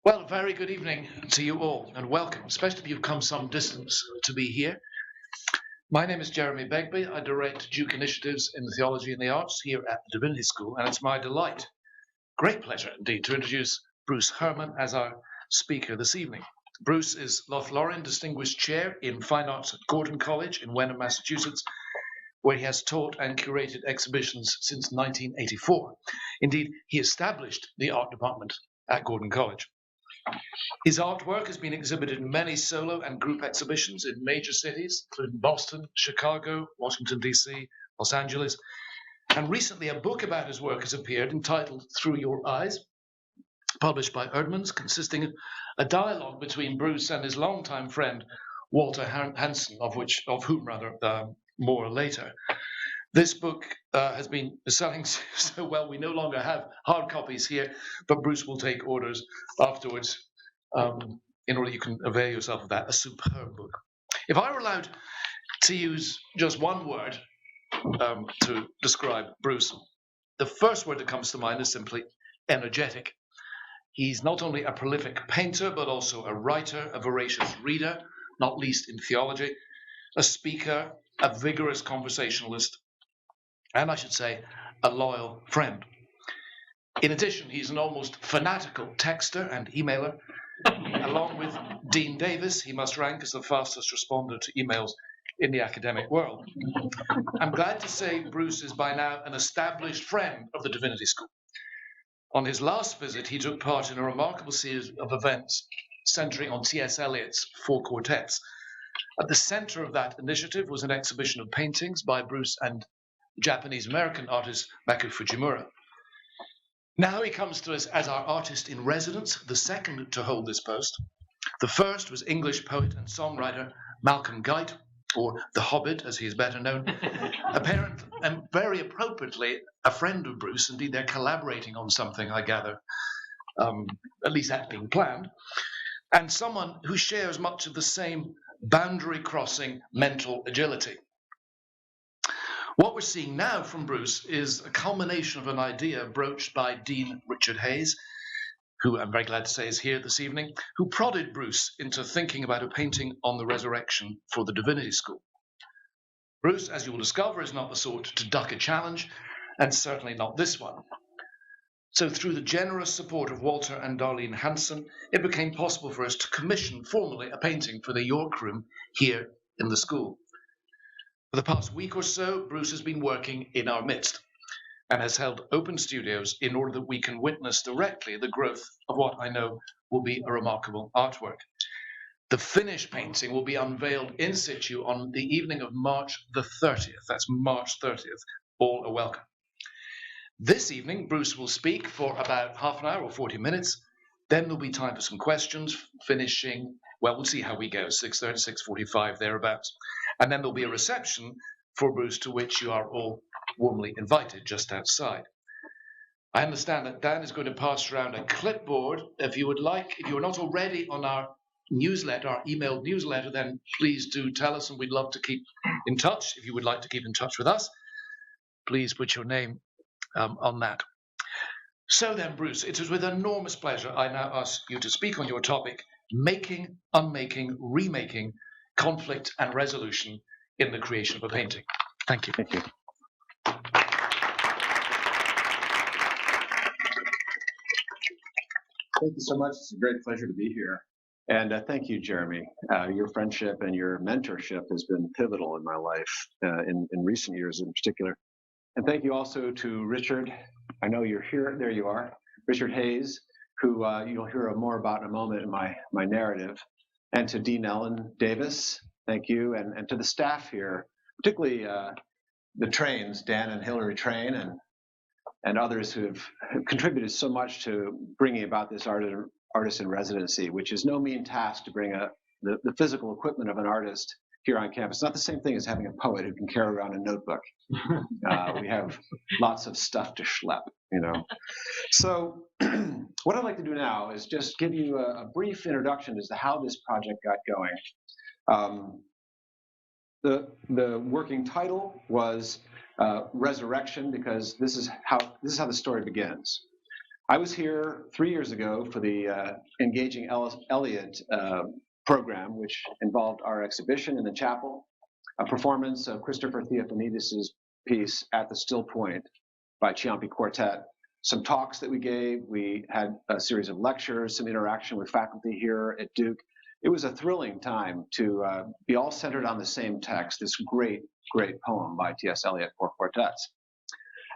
Well, very good evening to you all and welcome, especially if you've come some distance to be here. My name is Jeremy Begbie. I direct Duke initiatives in the Theology and the Arts here at the Divinity School, and it's my delight, great pleasure indeed, to introduce Bruce Herman as our speaker this evening. Bruce is Lothlórien Distinguished Chair in Fine Arts at Gordon College in Wenham, Massachusetts, where he has taught and curated exhibitions since 1984. Indeed, he established the art department at Gordon College. His artwork has been exhibited in many solo and group exhibitions in major cities, including Boston, Chicago, Washington, D.C., Los Angeles. And recently, a book about his work has appeared entitled Through Your Eyes, published by Herman, consisting of a dialogue between Bruce and his longtime friend, Walter Hansen, of whom more later. This book has been selling so well, we no longer have hard copies here, but Bruce will take orders afterwards in order you can avail yourself of that. A superb book. If I were allowed to use just one word to describe Bruce, the first word that comes to mind is simply energetic. He's not only a prolific painter, but also a writer, a voracious reader, not least in theology, a speaker, a vigorous conversationalist, and I should say, a loyal friend. In addition, he's an almost fanatical texter and emailer. Along with Dean Davis, he must rank as the fastest responder to emails in the academic world. I'm glad to say Bruce is by now an established friend of the Divinity School. On his last visit, he took part in a remarkable series of events centering on T.S. Eliot's Four Quartets. At the center of that initiative was an exhibition of paintings by Bruce and Japanese-American artist Maku Fujimura. Now he comes to us as our artist in residence, the second to hold this post. The first was English poet and songwriter Malcolm Guite, or The Hobbit, as he is better known, apparently and very appropriately a friend of Bruce. Indeed, they're collaborating on something, I gather, at least that's being planned, and someone who shares much of the same boundary-crossing mental agility. What we're seeing now from Bruce is a culmination of an idea broached by Dean Richard Hayes, who I'm very glad to say is here this evening, who prodded Bruce into thinking about a painting on the resurrection for the Divinity School. Bruce, as you will discover, is not the sort to duck a challenge, and certainly not this one. So through the generous support of Walter and Darlene Hansen, it became possible for us to commission formally a painting for the York Room here in the school. For the past week or so, Bruce has been working in our midst and has held open studios in order that we can witness directly the growth of what I know will be a remarkable artwork. The finished painting will be unveiled in situ on the evening of March the 30th. That's March 30th. All are welcome. This evening, Bruce will speak for about half an hour or 40 minutes. Then there'll be time for some questions, finishing, well, we'll see how we go, 6:30, 6:45, thereabouts. And then there'll be a reception for Bruce, to which you are all warmly invited just outside. I understand that Dan is going to pass around a clipboard. If you're not already on our newsletter, our emailed newsletter, then please do tell us, and we'd love to keep in touch. If you would like to keep in touch with us, please put your name on that. So then, Bruce, it is with enormous pleasure I now ask you to speak on your topic, Making, Unmaking, Remaking, Conflict and Resolution in the Creation of a Painting. Thank you. Thank you. Thank you so much. It's a great pleasure to be here. And thank you, Jeremy. Your friendship and your mentorship has been pivotal in my life, in recent years in particular. And thank you also to Richard. I know you're here. There you are. Richard Hayes, who you'll hear more about in a moment in my narrative. And to Dean Ellen Davis, thank you. And to the staff here, particularly the Trains, Dan and Hillary Train, and others who have contributed so much to bringing about this artist in residency, which is no mean task to bring the physical equipment of an artist here on campus. It's not the same thing as having a poet who can carry around a notebook. We have lots of stuff to schlep, you know. So what I'd like to do now is just give you a brief introduction as to how this project got going. The working title was Resurrection, because this is how the story begins. I was here 3 years ago for the Engaging Eliot program, which involved our exhibition in the chapel, a performance of Christopher Theophanidis' piece At the Still Point by Ciampi Quartet, some talks that we gave. We had a series of lectures, some interaction with faculty here at Duke. It was a thrilling time to be all centered on the same text, this great, great poem by T.S. Eliot for quartets.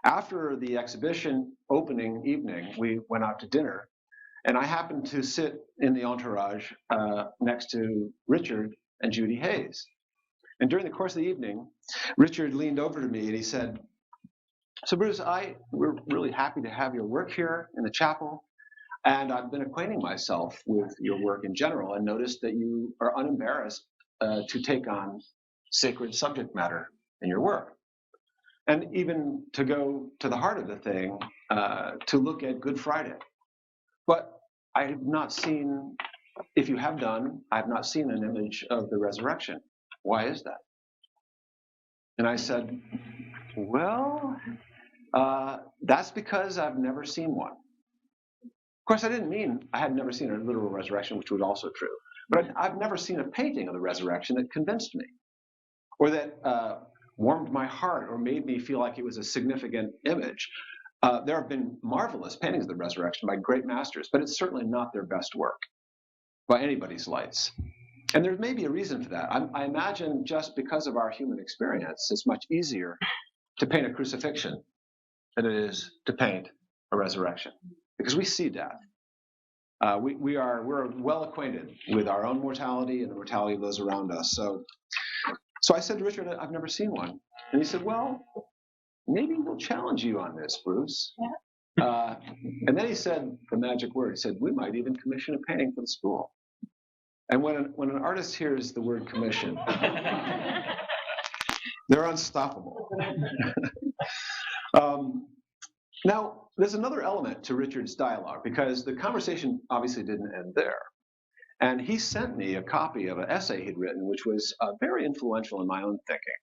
After the exhibition opening evening, we went out to dinner, and I happened to sit in the entourage next to Richard and Judy Hayes. And during the course of the evening, Richard leaned over to me and he said, "So Bruce, we're really happy to have your work here in the chapel, and I've been acquainting myself with your work in general and noticed that you are unembarrassed to take on sacred subject matter in your work. And even to go to the heart of the thing, to look at Good Friday. But I have not seen, if you have done, I have not seen an image of the resurrection. Why is that?" And I said, "Well, that's because I've never seen one." Of course, I didn't mean I had never seen a literal resurrection, which was also true. But I've never seen a painting of the resurrection that convinced me, or that warmed my heart, or made me feel like it was a significant image. There have been marvelous paintings of the resurrection by great masters, but it's certainly not their best work by anybody's lights. And there may be a reason for that. I imagine just because of our human experience, it's much easier to paint a crucifixion than it is to paint a resurrection, because we see death. We're well acquainted with our own mortality and the mortality of those around us. So I said to Richard, "I've never seen one." And he said, "Well, maybe we'll challenge you on this, Bruce." And then he said the magic word. He said, "We might even commission a painting for the school." And when an artist hears the word commission, they're unstoppable. Now, there's another element to Richard's dialogue, because the conversation obviously didn't end there. And he sent me a copy of an essay he'd written, which was very influential in my own thinking.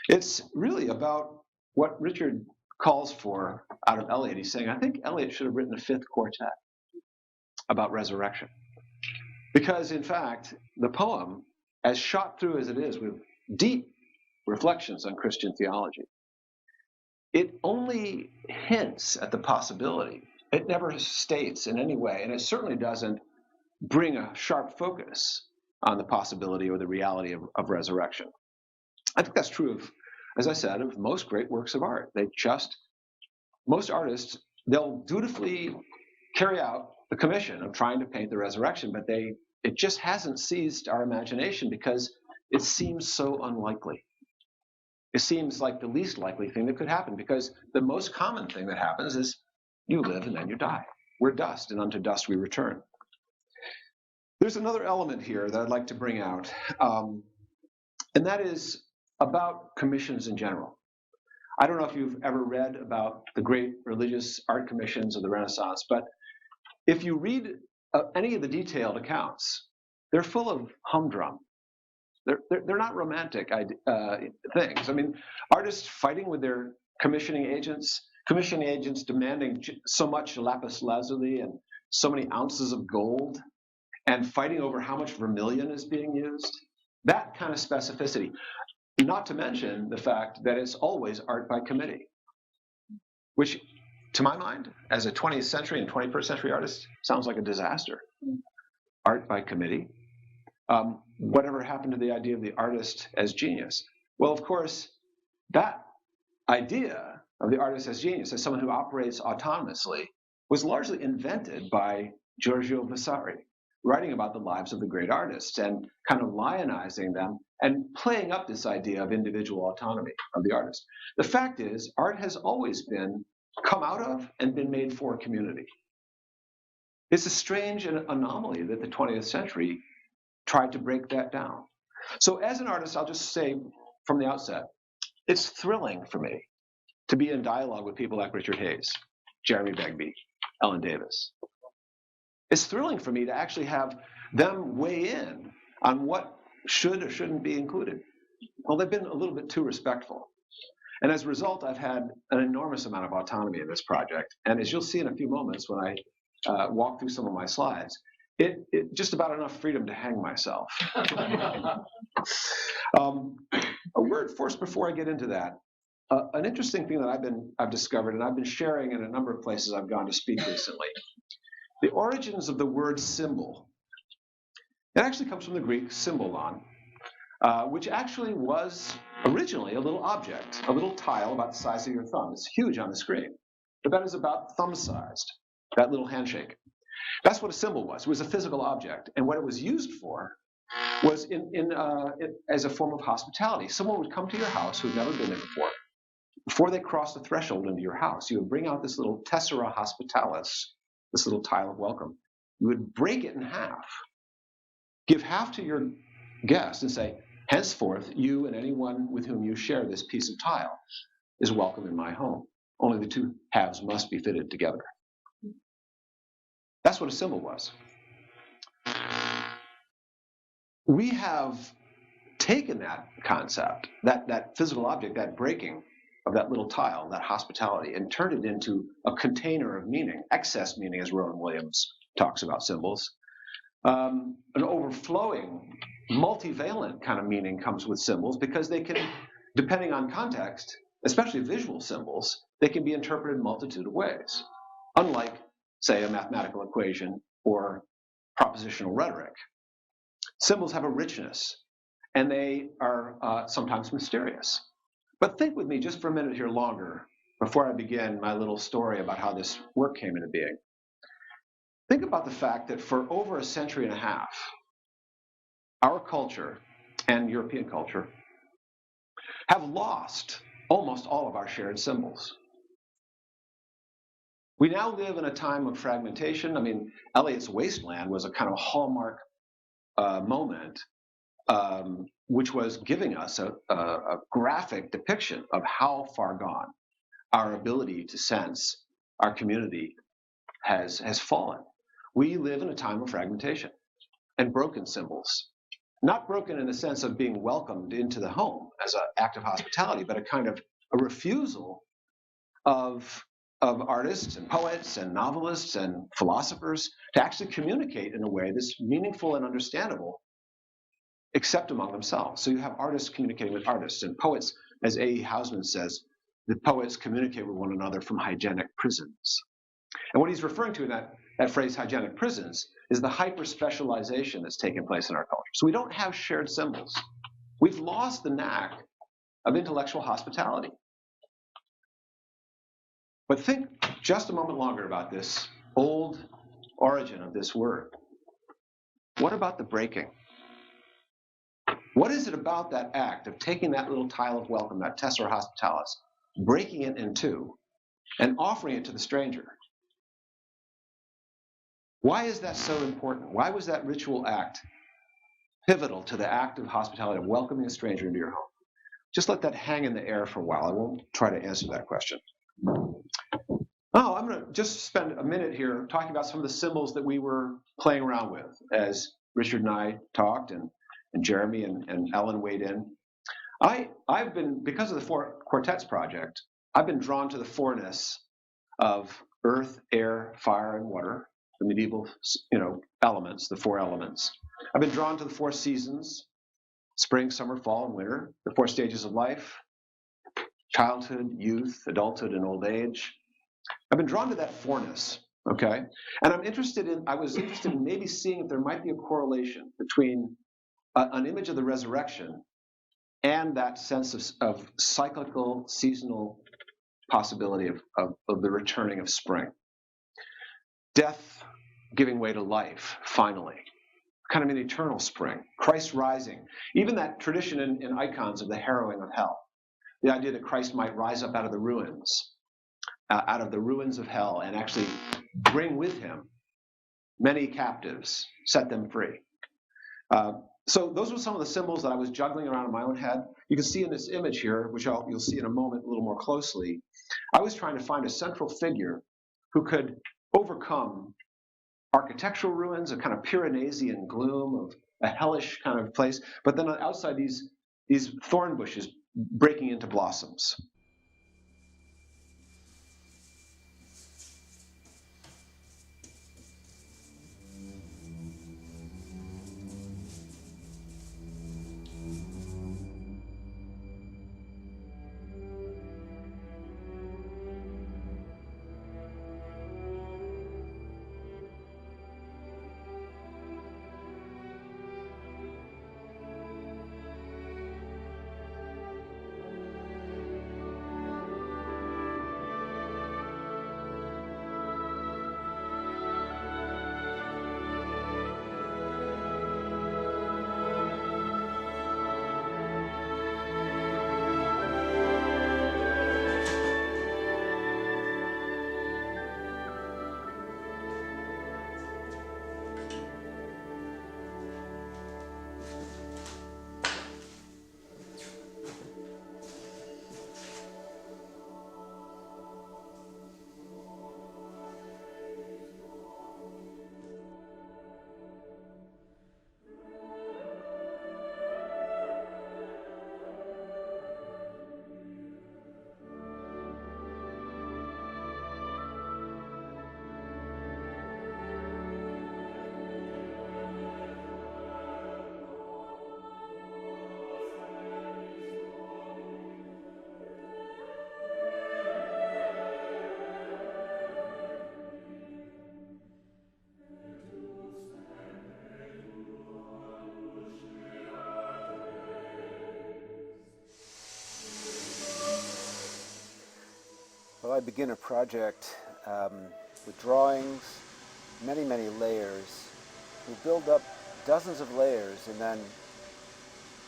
It's really about what Richard calls for out of Eliot. He's saying, I think Eliot should have written a fifth quartet about resurrection. Because, in fact, the poem, as shot through as it is with deep reflections on Christian theology, it only hints at the possibility. It never states in any way, and it certainly doesn't bring a sharp focus on the possibility or the reality of resurrection. I think that's true of, as I said, of most great works of art. Most artists, they'll dutifully carry out the commission of trying to paint the resurrection, but it just hasn't seized our imagination because it seems so unlikely. It seems like the least likely thing that could happen, because the most common thing that happens is you live and then you die. We're dust, and unto dust we return. There's another element here that I'd like to bring out, and that is about commissions in general. I don't know if you've ever read about the great religious art commissions of the Renaissance, but if you read any of the detailed accounts, they're full of humdrum. They're not romantic things. I mean, artists fighting with their commissioning agents demanding so much lapis lazuli and so many ounces of gold, and fighting over how much vermilion is being used. That kind of specificity. Not to mention the fact that it's always art by committee, which, to my mind, as a 20th century and 21st century artist, sounds like a disaster. Art by committee. Whatever happened to the idea of the artist as genius? Well, of course, that idea of the artist as genius, as someone who operates autonomously, was largely invented by Giorgio Vasari, writing about the lives of the great artists and kind of lionizing them and playing up this idea of individual autonomy of the artist. The fact is, art has always come out of and been made for community. It's a strange anomaly that the 20th century tried to break that down. So as an artist, I'll just say from the outset, it's thrilling for me to be in dialogue with people like Richard Hayes, Jeremy Begbie, Ellen Davis. It's thrilling for me to actually have them weigh in on what should or shouldn't be included. Well, they've been a little bit too respectful. And as a result, I've had an enormous amount of autonomy in this project. And as you'll see in a few moments when I walk through some of my slides, it just about enough freedom to hang myself. A word first before I get into that. An interesting thing that I've discovered, and I've been sharing in a number of places I've gone to speak recently, the origins of the word symbol. It actually comes from the Greek symbolon, which actually was originally a little object, a little tile about the size of your thumb. It's huge on the screen, but that is about thumb-sized, that little handshake. That's what a symbol was. It was a physical object, and what it was used for was as a form of hospitality. Someone would come to your house who'd never been there before. Before they crossed the threshold into your house, you would bring out this little tessera hospitalis, this little tile of welcome. You would break it in half, give half to your guest, and say, henceforth, you and anyone with whom you share this piece of tile is welcome in my home. Only the two halves must be fitted together. That's what a symbol was. We have taken that concept, that physical object, that breaking of that little tile, that hospitality, and turned it into a container of meaning, excess meaning, as Rowan Williams talks about symbols. An overflowing, multivalent kind of meaning comes with symbols because they can, depending on context, especially visual symbols, they can be interpreted in a multitude of ways, unlike, say, a mathematical equation or propositional rhetoric. Symbols have a richness, and they are sometimes mysterious. But think with me just for a minute here longer before I begin my little story about how this work came into being. Think about the fact that for over a century and a half, our culture and European culture have lost almost all of our shared symbols. We now live in a time of fragmentation. I mean, Eliot's Wasteland was a kind of hallmark moment, which was giving us a graphic depiction of how far gone our ability to sense our community has fallen. We live in a time of fragmentation and broken symbols. Not broken in the sense of being welcomed into the home as an act of hospitality, but a kind of a refusal of artists and poets and novelists and philosophers to actually communicate in a way that's meaningful and understandable, except among themselves. So you have artists communicating with artists, and poets, as A.E. Housman says, the poets communicate with one another from hygienic prisons. And what he's referring to in that phrase, hygienic prisons, is the hyper-specialization that's taken place in our culture. So we don't have shared symbols. We've lost the knack of intellectual hospitality. But think just a moment longer about this old origin of this word. What about the breaking? What is it about that act of taking that little tile of welcome, that tessera hospitalis, breaking it in two, and offering it to the stranger? Why is that so important? Why was that ritual act pivotal to the act of hospitality, of welcoming a stranger into your home? Just let that hang in the air for a while. I won't try to answer that question. Oh, I'm going to just spend a minute here talking about some of the symbols that we were playing around with as Richard and I talked, and Jeremy and Ellen weighed in. I've been, because of the Four Quartets project, I've been drawn to the fourness of earth, air, fire, and water, the medieval, elements, the four elements. I've been drawn to the four seasons: spring, summer, fall, and winter, the four stages of life: childhood, youth, adulthood, and old age. I've been drawn to that fourness, okay? And I was interested in maybe seeing if there might be a correlation between an image of the resurrection and that sense of cyclical, seasonal possibility of the returning of spring. Death giving way to life, finally. Kind of an eternal spring. Christ rising. Even that tradition in icons of the harrowing of hell. The idea that Christ might rise up out of the ruins of hell, and actually bring with him many captives, set them free. So those were some of the symbols that I was juggling around in my own head. You can see in this image here, which you'll see in a moment a little more closely, I was trying to find a central figure who could overcome architectural ruins, a kind of Piranesian gloom of a hellish kind of place, but then outside these thorn bushes breaking into blossoms. Well, I begin a project with drawings, many, many layers. We build up dozens of layers and then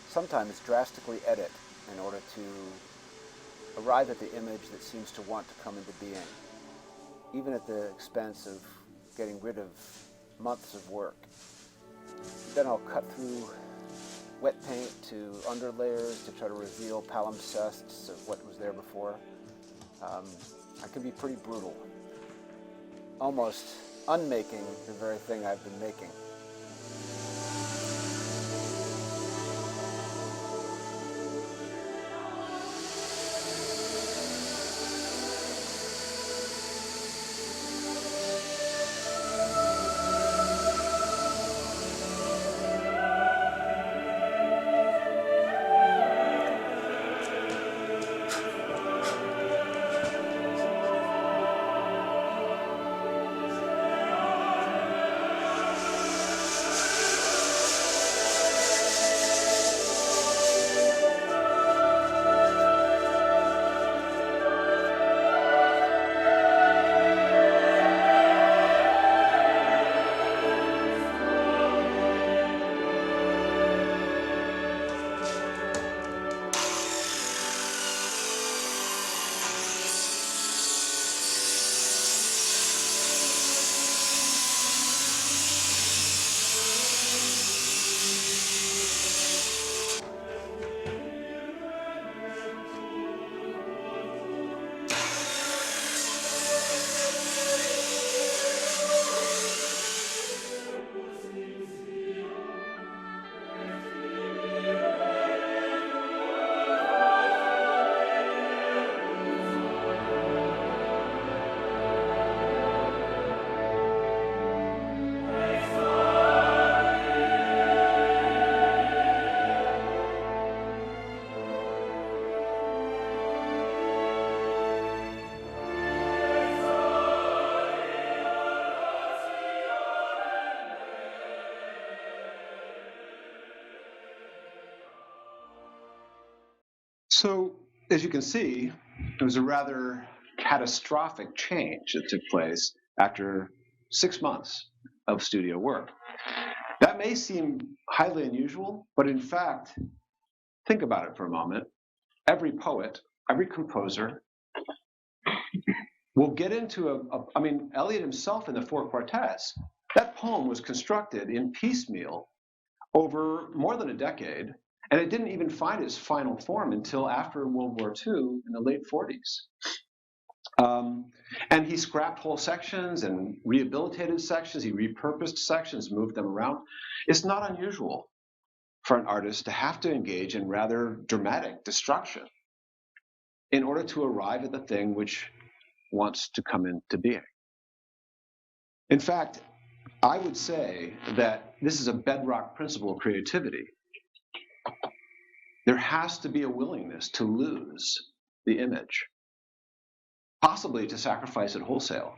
sometimes drastically edit in order to arrive at the image that seems to want to come into being, even at the expense of getting rid of months of work. Then I'll cut through wet paint to underlayers to try to reveal palimpsests of what was there before. I can be pretty brutal, almost unmaking the very thing I've been making. So, as you can see, it was a rather catastrophic change that took place after 6 months of studio work. That may seem highly unusual, but in fact, think about it for a moment. Every poet, every composer will get into Eliot himself in the Four Quartets, that poem was constructed in piecemeal over more than a decade, and it didn't even find its final form until after World War II in the late 40s. And he scrapped whole sections and rehabilitated sections, he repurposed sections, moved them around. It's not unusual for an artist to have to engage in rather dramatic destruction in order to arrive at the thing which wants to come into being. In fact, I would say that this is a bedrock principle of creativity. There has to be a willingness to lose the image, possibly to sacrifice it wholesale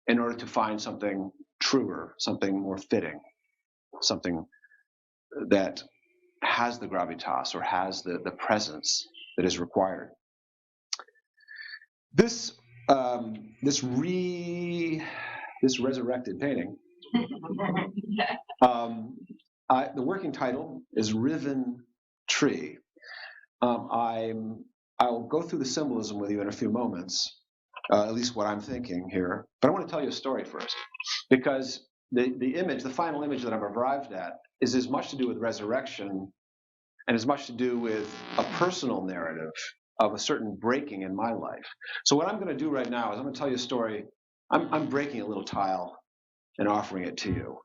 in order to find something truer, something more fitting, something that has the gravitas or has the presence that is required. This resurrected painting, the working title is Riven Tree. I'll go through the symbolism with you in a few moments, at least what I'm thinking here. But I want to tell you a story first, because the image, the final image that I've arrived at, is as much to do with resurrection and as much to do with a personal narrative of a certain breaking in my life. So what I'm going to do right now is I'm going to tell you a story. I'm breaking a little tile and offering it to you.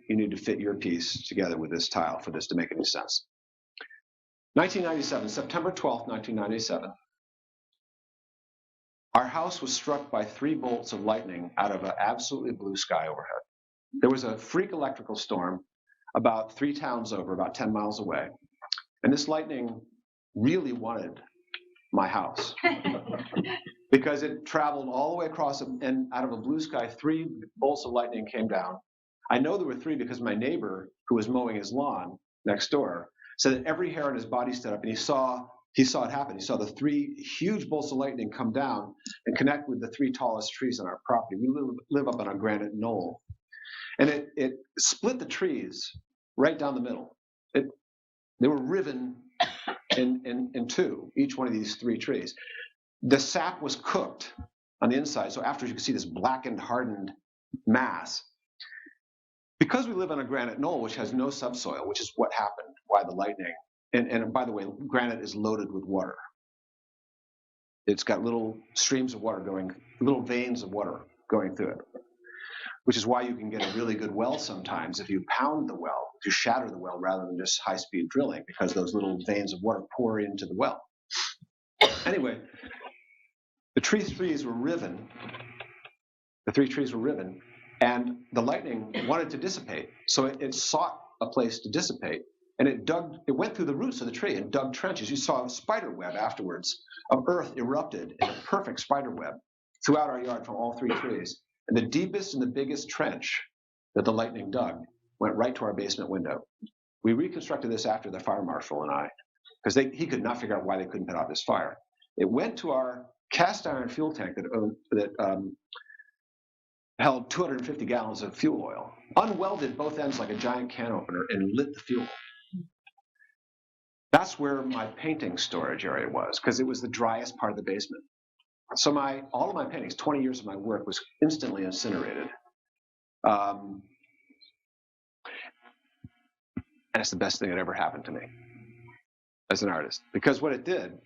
You need to fit your piece together with this tile for this to make any sense. 1997, September 12th, 1997. Our house was struck by 3 bolts of lightning out of an absolutely blue sky overhead. There was a freak electrical storm about 3 towns over, about 10 miles away. And this lightning really wanted my house because it traveled all the way across, and out of a blue sky, 3 bolts of lightning came down. I know there were 3 because my neighbor, who was mowing his lawn next door, said that every hair on his body stood up, and he saw he saw it happen. He saw the 3 huge bolts of lightning come down and connect with the 3 tallest trees on our property. We live up on a granite knoll. And it split the trees right down the middle. They were riven in 2, each one of these 3 trees. The sap was cooked on the inside, so afterwards you could see this blackened, hardened mass. Because we live on a granite knoll, which has no subsoil, which is what happened, why the lightning. And by the way, granite is loaded with water. It's got little streams of water going, little veins of water going through it, which is why you can get a really good well sometimes if you pound the well, if you shatter the well rather than just high-speed drilling, because those little veins of water pour into the well. Anyway, the 3 trees were riven. The 3 trees were riven, and the lightning wanted to dissipate. So it sought a place to dissipate, and it went through the roots of the tree and dug trenches. You saw a spider web afterwards of earth erupted in a perfect spider web throughout our yard from all 3 trees. And the deepest and the biggest trench that the lightning dug went right to our basement window. We reconstructed this after the fire marshal and I, because he could not figure out why they couldn't put out this fire. It went to our cast iron fuel tank that held 250 gallons of fuel oil, unwelded both ends like a giant can opener, and lit the fuel. That's where my painting storage area was, because it was the driest part of the basement. So all of my paintings, 20 years of my work, was instantly incinerated. And it's the best thing that ever happened to me as an artist, because what it did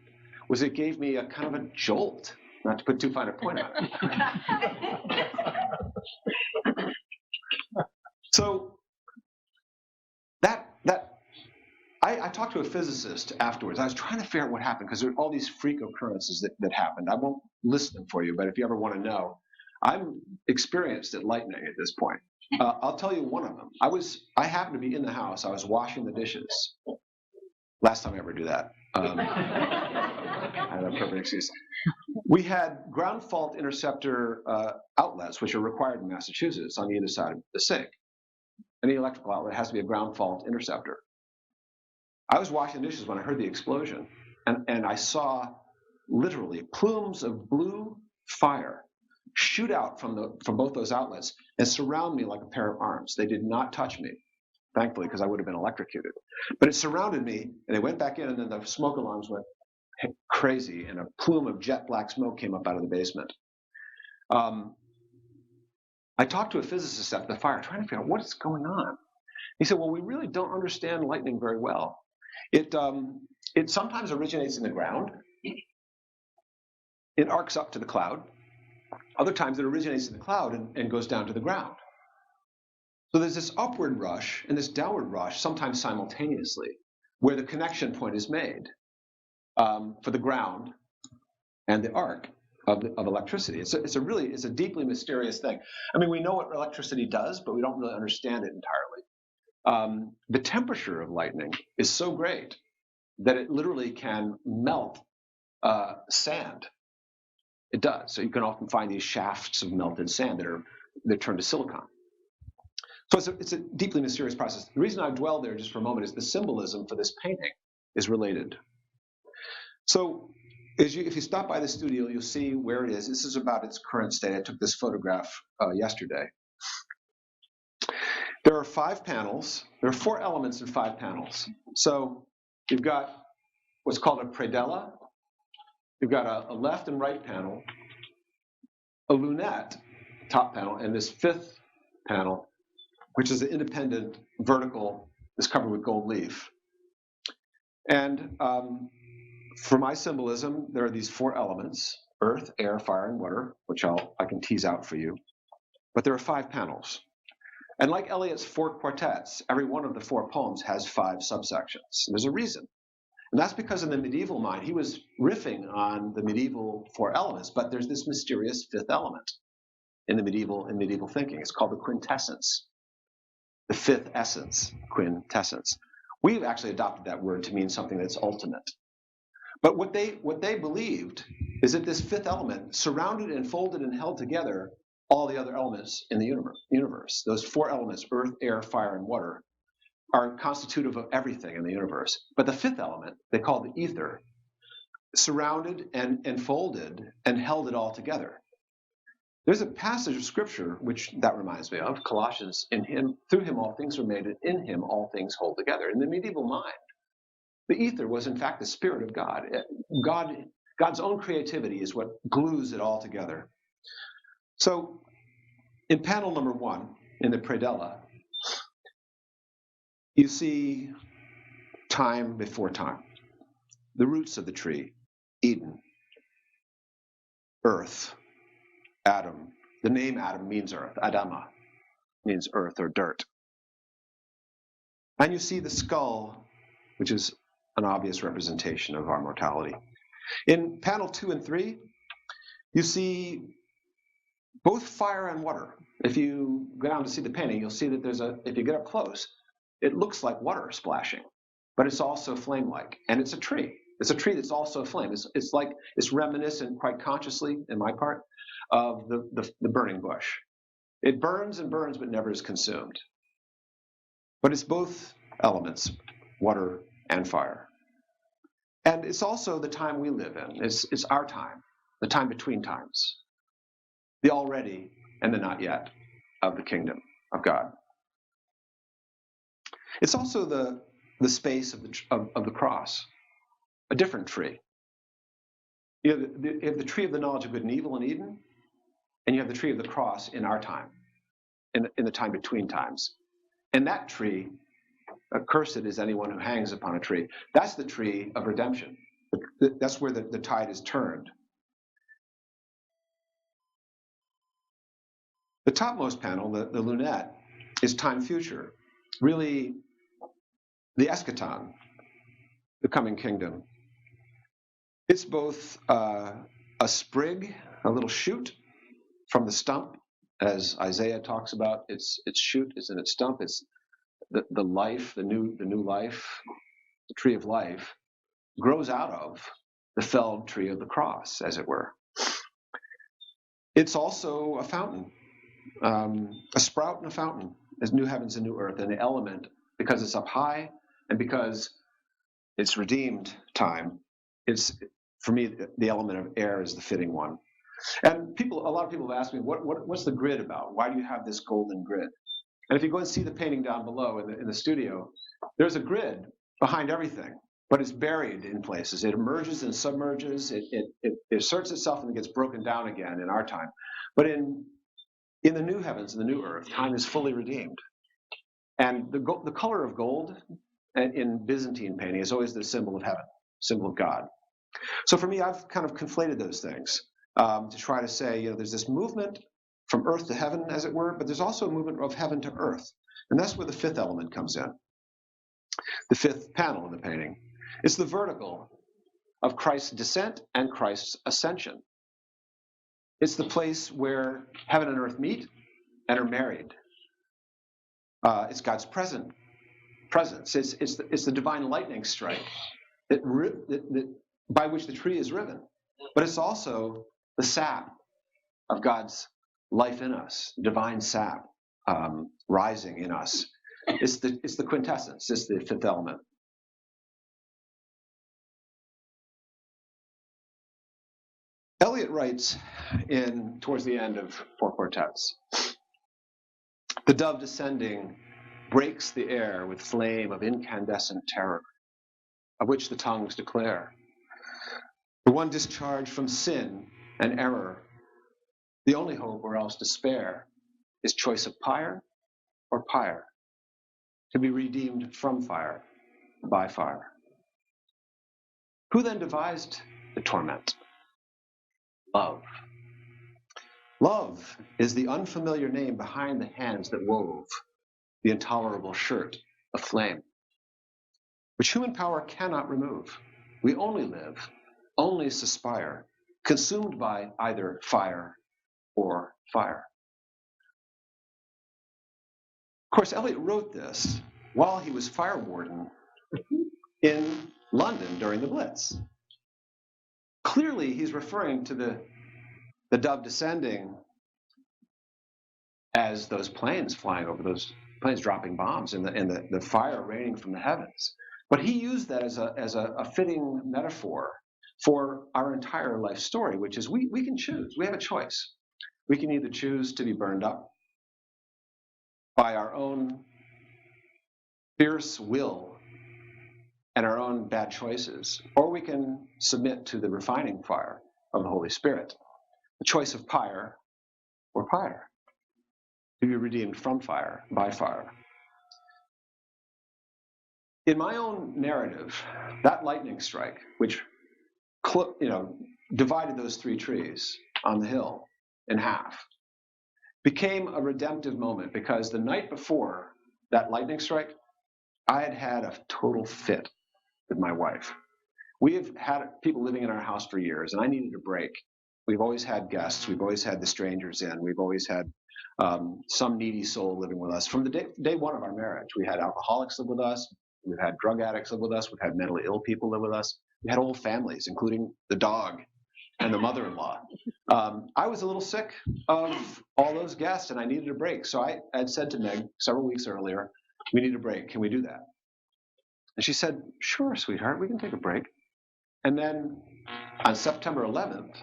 was it gave me a kind of a jolt, not to put too fine a point on it. So I talked to a physicist afterwards. I was trying to figure out what happened, because there are all these freak occurrences that happened. I won't list them for you, but if you ever want to know, I'm experienced at lightning at this point. I'll tell you one of them. I happened to be in the house. I was washing the dishes. Last time I ever do that. I had a perfect excuse. We had ground fault interceptor outlets, which are required in Massachusetts on either side of the sink. Any electrical outlet has to be a ground fault interceptor. I was washing the dishes when I heard the explosion, and I saw literally plumes of blue fire shoot out from both those outlets and surround me like a pair of arms. They did not touch me, thankfully, because I would have been electrocuted. But it surrounded me, and they went back in, and then the smoke alarms went crazy, and a plume of jet black smoke came up out of the basement. I talked to a physicist after the fire, trying to figure out what is going on. He said, well, we really don't understand lightning very well. It sometimes originates in the ground. It arcs up to the cloud. Other times it originates in the cloud and goes down to the ground. So there's this upward rush and this downward rush, sometimes simultaneously, where the connection point is made for the ground and the arc of electricity. It's a deeply mysterious thing. I mean, we know what electricity does, but we don't really understand it entirely. The temperature of lightning is so great that it literally can melt sand. It does. So you can often find these shafts of melted sand that turn to silicon. So it's a deeply mysterious process. The reason I dwell there just for a moment is the symbolism for this painting is related. So if you stop by the studio, you'll see where it is. This is about its current state. I took this photograph yesterday. There are 5 panels. There are 4 elements in 5 panels. So you've got what's called a predella. You've got a left and right panel, a lunette, top panel, and this 5th panel, which is an independent vertical that's covered with gold leaf. And for my symbolism, there are these 4 elements: earth, air, fire, and water, which I can tease out for you. But there are 5 panels. And like Eliot's 4 quartets, every one of the 4 poems has 5 subsections. And there's a reason. And that's because in the medieval mind, he was riffing on the medieval 4 elements, but there's this mysterious 5th element in medieval thinking. It's called the quintessence, the 5th essence, quintessence. We've actually adopted that word to mean something that's ultimate. But what they believed is that this 5th element surrounded and folded and held together all the other elements in the universe. Those 4 elements, earth, air, fire, and water, are constitutive of everything in the universe. But the 5th element, they call the ether, surrounded and enfolded and held it all together. There's a passage of scripture which that reminds me of, Colossians, in him, through him all things were made, and in him all things hold together. In the medieval mind, the ether was in fact the spirit of God. God's own creativity is what glues it all together. So in panel number 1, in the predella, you see time before time. The roots of the tree, Eden, earth, Adam. The name Adam means earth. Adama means earth or dirt. And you see the skull, which is an obvious representation of our mortality. In panel 2 and 3, you see both fire and water. If you go down to see the painting, you'll see that if you get up close, it looks like water splashing, but it's also flame-like, and it's a tree. It's a tree that's also a flame. It's reminiscent, quite consciously, in my part, of the burning bush. It burns and burns, but never is consumed. But it's both elements, water and fire. And it's also the time we live in. It's our time, the time between times, the already and the not yet of the kingdom of God. It's also the space of the cross, a different tree. You have the tree of the knowledge of good and evil in Eden, and you have the tree of the cross in our time, in the time between times. And that tree, accursed is anyone who hangs upon a tree. That's the tree of redemption. That's where the tide is turned. The topmost panel, the lunette, is time future, really the eschaton, the coming kingdom. It's both a sprig, a little shoot from the stump, as Isaiah talks about. Its shoot is in its stump. It's the life, the new life, the tree of life, grows out of the felled tree of the cross, as it were. It's also a fountain, a sprout and a fountain, as new heavens and new earth, and the element, because it's up high and because it's redeemed time. It's, for me, the element of air is the fitting one. And a lot of people have asked me, what's the grid about? Why do you have this golden grid? And if you go and see the painting down below in the studio, there's a grid behind everything, but it's buried in places. It emerges and submerges. It asserts itself and it gets broken down again in our time. But in the new heavens and the new earth, time is fully redeemed. And the color of gold in Byzantine painting is always the symbol of heaven, symbol of God. So for me, I've kind of conflated those things to try to say, there's this movement from earth to heaven, as it were, but there's also a movement of heaven to earth. And that's where the fifth element comes in, the fifth panel in the painting. It's the vertical of Christ's descent and Christ's ascension. It's the place where heaven and earth meet and are married. It's God's presence. It's the divine lightning strike by which the tree is riven. But it's also the sap of God's life in us, divine sap rising in us. It's the quintessence. It's the fifth element. Eliot writes towards the end of Four Quartets, the dove descending breaks the air with flame of incandescent terror, of which the tongues declare. The one discharged from sin and error, the only hope or else despair, is choice of pyre or pyre, to be redeemed from fire by fire. Who then devised the torment? Love. Love is the unfamiliar name behind the hands that wove the intolerable shirt of flame, which human power cannot remove. We only live, only suspire, consumed by either fire or fire. Of course, Eliot wrote this while he was fire warden in London during the Blitz. Clearly, he's referring to the dove descending as those planes flying over, those planes dropping bombs, and the fire raining from the heavens. But he used that as a fitting metaphor for our entire life story, which is we can choose. We have a choice. We can either choose to be burned up by our own fierce will and our own bad choices, or we can submit to the refining fire of the Holy Spirit. The choice of pyre or pyre, to be redeemed from fire, by fire. In my own narrative, that lightning strike, which divided those 3 trees on the hill in half, became a redemptive moment, because the night before that lightning strike, I had had a total fit with my wife. We've had people living in our house for years, and I needed a break. We've always had guests. We've always had the strangers in. We've always had some needy soul living with us. From the day one of our marriage, we had alcoholics live with us. We've had drug addicts live with us. We've had mentally ill people live with us. We had whole families, including the dog and the mother-in-law. I was a little sick of all those guests, and I needed a break. So I had said to Meg several weeks earlier, we need a break. Can we do that? And she said, sure, sweetheart, we can take a break. And then on September 11th,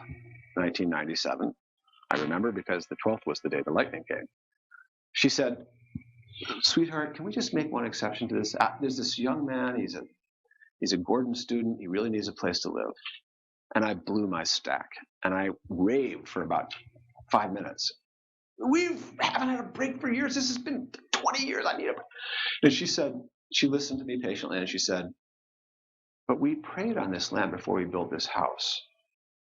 1997, I remember because the 12th was the day the lightning came, she said, sweetheart, can we just make one exception to this? There's this young man, he's a Gordon student, he really needs a place to live. And I blew my stack, and I raved for about 5 minutes. We haven't had a break for years. This has been 20 years. I need a break. And she said, she listened to me patiently, and she said, but we prayed on this land before we built this house,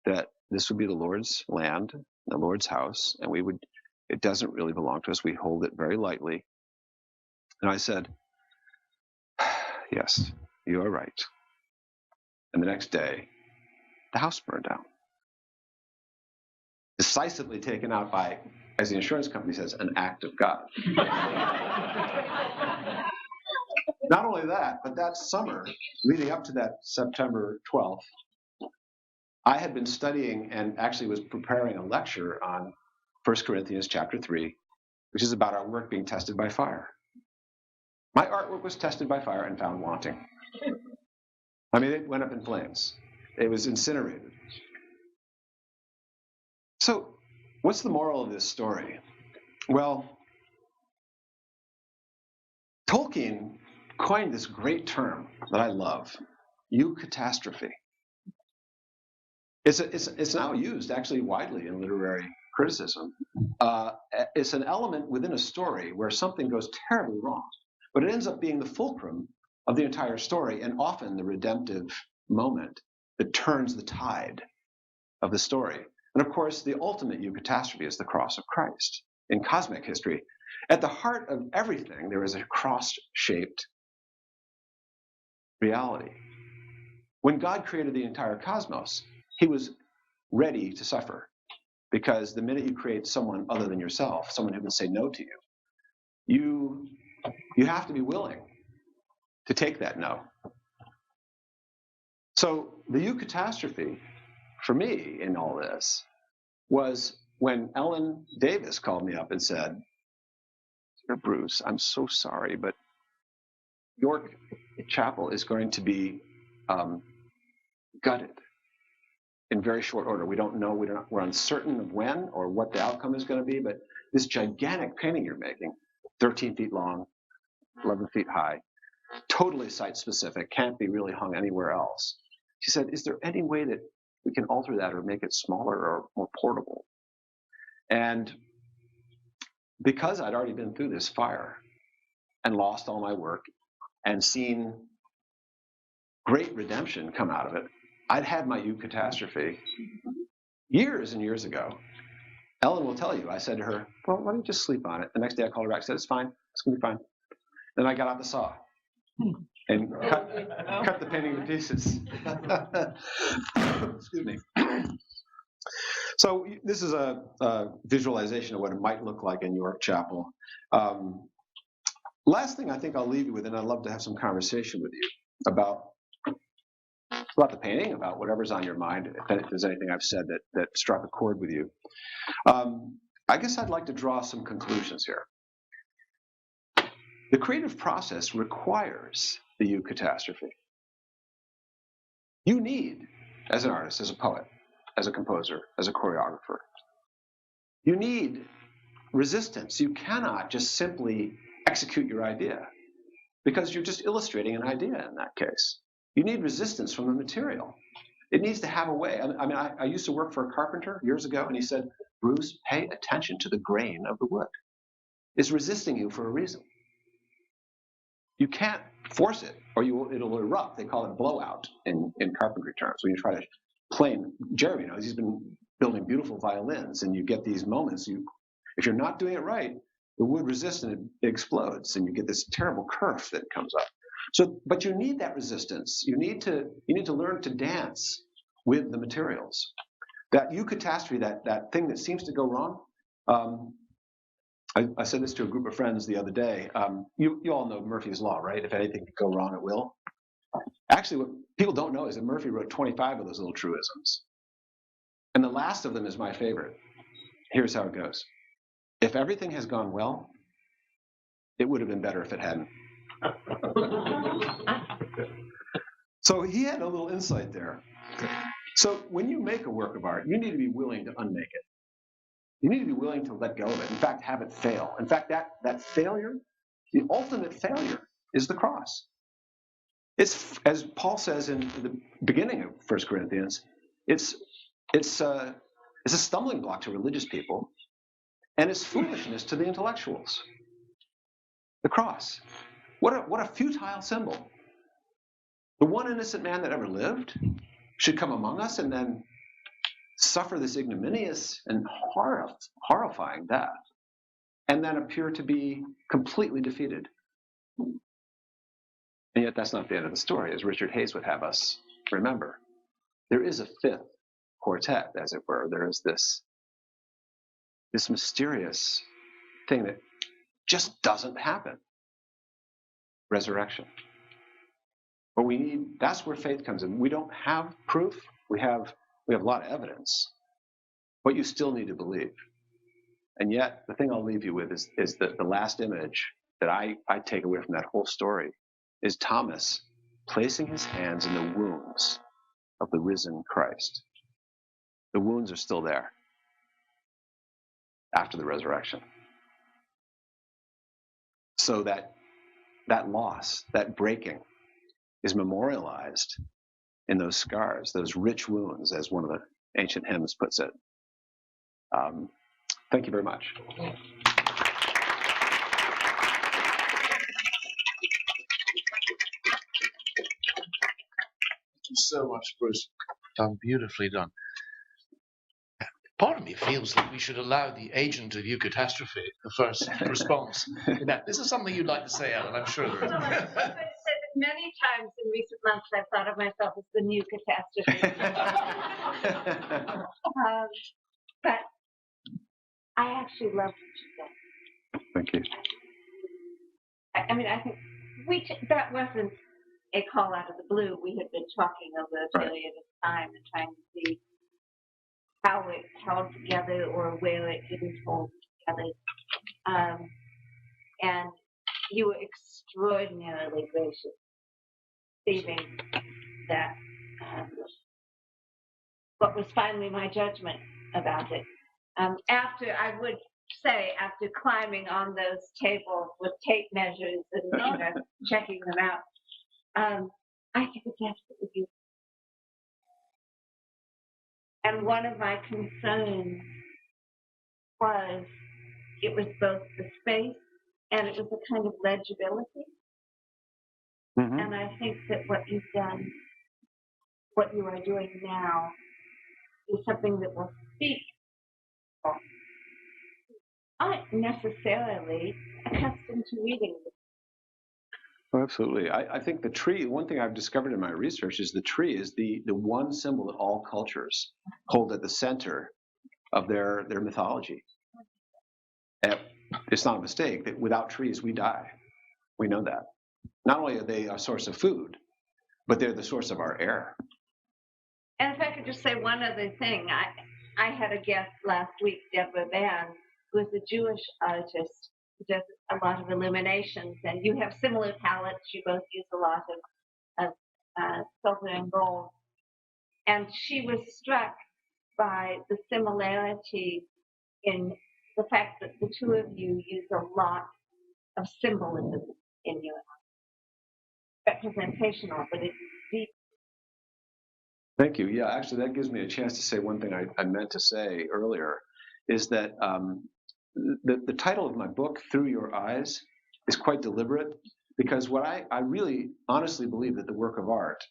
that this would be the Lord's land, the Lord's house, and it doesn't really belong to us. We hold it very lightly. And I said, yes, you are right. And the next day, the house burned down. Decisively taken out by, as the insurance company says, an act of God. Not only that, but that summer, leading up to that September 12th, I had been studying and actually was preparing a lecture on 1 Corinthians chapter 3, which is about our work being tested by fire. My artwork was tested by fire and found wanting. I mean, it went up in flames. It was incinerated. So, what's the moral of this story? Well, Tolkien coined this great term that I love, eucatastrophe. It's now used actually widely in literary criticism. It's an element within a story where something goes terribly wrong, but it ends up being the fulcrum of the entire story, and often the redemptive moment that turns the tide of the story. And of course, the ultimate eucatastrophe is the cross of Christ. In cosmic history, at the heart of everything, there is a cross-shaped reality. When God created the entire cosmos, he was ready to suffer, because the minute you create someone other than yourself, someone who can say no to you, you have to be willing to take that no. So the eucatastrophe for me in all this was when Ellen Davis called me up and said, Bruce, I'm so sorry, but York Chapel is going to be gutted in very short order. We don't know, we're uncertain of when or what the outcome is going to be, but this gigantic painting you're making, 13 feet long, 11 feet high, totally site-specific, can't be really hung anywhere else. She said, is there any way that we can alter that or make it smaller or more portable? And because I'd already been through this fire and lost all my work and seen great redemption come out of it, I'd had my eucatastrophe years and years ago. Ellen will tell you, I said to her, well, why don't you just sleep on it? The next day I called her back, I said, it's fine, it's going to be fine. Then I got out the saw and cut the painting to pieces. Excuse me. So this is a visualization of what it might look like in York Chapel. Last thing I think I'll leave you with, and I'd love to have some conversation with you about the painting, about whatever's on your mind, if there's anything I've said that struck a chord with you. I guess I'd like to draw some conclusions here. The creative process requires the eucatastrophe. You need as an artist, as a poet, as a composer, as a choreographer. You need resistance. You cannot just simply execute your idea because you're just illustrating an idea in that case. You need resistance from the material. It needs to have a way. I used to work for a carpenter years ago, and he said, Bruce, pay attention to the grain of the wood. It's resisting you for a reason. You can't force it, or it'll erupt. They call it blowout in carpentry terms. When you try to play, Jeremy knows, he's been building beautiful violins, and you get these moments. If you're not doing it right, the wood resists and it explodes, and you get this terrible kerf that comes up. So, but you need that resistance. You need to learn to dance with the materials. That eucatastrophe, that thing that seems to go wrong. I said this to a group of friends the other day. You all know Murphy's Law, right? If anything could go wrong, it will. Actually, what people don't know is that Murphy wrote 25 of those little truisms. And the last of them is my favorite. Here's how it goes. If everything has gone well, it would have been better if it hadn't. So he had a little insight there. So when you make a work of art, you need to be willing to unmake it. You need to be willing to let go of it. In fact, have it fail. In fact, that failure, the ultimate failure, is the cross. It's, as Paul says in the beginning of 1 Corinthians, it's a stumbling block to religious people, and it's foolishness to the intellectuals. The cross. What a futile symbol. The one innocent man that ever lived should come among us and then suffer this ignominious and horrifying death, and then appear to be completely defeated. And yet that's not the end of the story, as Richard Hayes would have us remember. There is a fifth quartet, as it were. There is this mysterious thing that just doesn't happen. Resurrection. But that's where faith comes in. We don't have proof. We have a lot of evidence, but you still need to believe. And yet, the thing I'll leave you with is that the last image that I take away from that whole story is Thomas placing his hands in the wounds of the risen Christ. The wounds are still there after the resurrection. So that loss, that breaking, is memorialized in those scars, those rich wounds, as one of the ancient hymns puts it. Thank you very much. Thank you so much, Bruce. Done, beautifully done. Part of me feels that we should allow the agent of eucatastrophe the first response. This is something you'd like to say, Ellen, I'm sure there is. Many times in recent months, I've thought of myself as the new catastrophe. But I actually love what you said. Thank you. I think that wasn't a call out of the blue. We had been talking over a period of time and trying to see how it held together or where it didn't hold together. And you were extraordinarily gracious, saving that what was finally my judgment about it. After climbing on those tables with tape measures and checking them out, I think it's absolutely beautiful. And one of my concerns was it was both the space and it was a kind of legibility. Mm-hmm. And I think that what you've done, what you are doing now, is something that will speak. Aren't necessarily accustomed to reading. Oh, absolutely. I think the tree, one thing I've discovered in my research is the tree is the one symbol that all cultures hold at the center of their mythology. And it's not a mistake that without trees we die. We know that. Not only are they a source of food, but they're the source of our air. And if I could just say one other thing, I had a guest last week, Deborah Bann, who is a Jewish artist who does a lot of illuminations, and you have similar palettes. You both use a lot of silver and gold. And she was struck by the similarity in the fact that the two of you use a lot of symbolism in your representational, but it's deep. Thank you. Yeah, actually, that gives me a chance to say one thing I meant to say earlier, is that the title of my book, Through Your Eyes, is quite deliberate, because what I really honestly believe that the work of art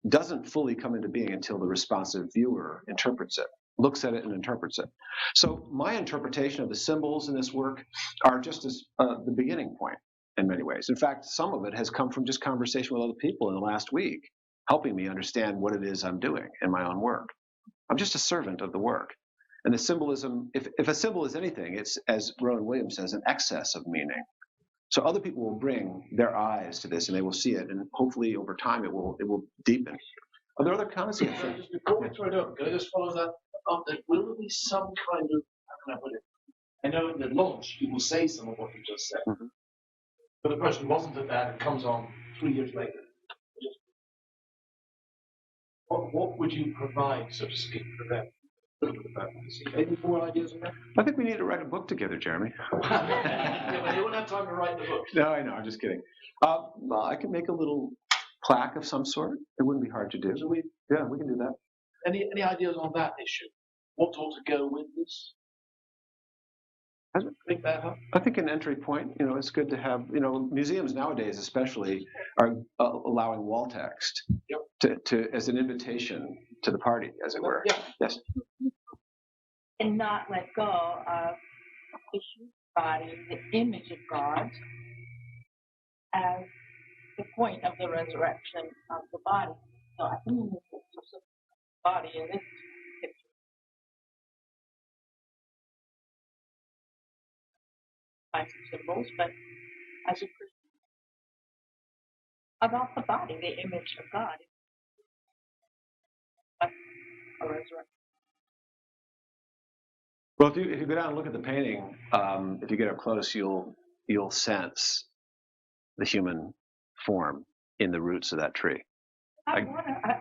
doesn't fully come into being until the responsive viewer interprets it, looks at it and interprets it. So my interpretation of the symbols in this work are just as the beginning point in many ways. In fact, some of it has come from just conversation with other people in the last week, helping me understand what it is I'm doing in my own work. I'm just a servant of the work. And the symbolism, if a symbol is anything, it's, as Rowan Williams says, an excess of meaning. So other people will bring their eyes to this and they will see it, and hopefully over time it will deepen. Are there other comments? Just before we throw it up, can I just follow that up? Will there be some kind of, how can I put it? I know in the launch you will say some of what you just said, but the question wasn't at that, it comes on 3 years later. What would you provide, so to speak, for them? A little bit about this. Maybe more ideas on that? I think we need to write a book together, Jeremy. Yeah, but you won't have time to write the book. No, I know, I'm just kidding. Well, I can make a little plaque of some sort. It wouldn't be hard to do. So Yeah, we can do that. any ideas on that issue? What ought to go with this? Think that up. I think an entry point, it's good to have, museums nowadays especially are allowing wall text to as an invitation to the party, as it were. Yeah. Yes. And not let go of the human body, the image of God, as the point of the resurrection of the body. So I think it's the body in this picture. Kinds of symbols, but as a Christian, about the body, the image of God, like a resurrection. Well, if you go down and look at the painting, if you get up close, you'll sense the human form in the roots of that tree. I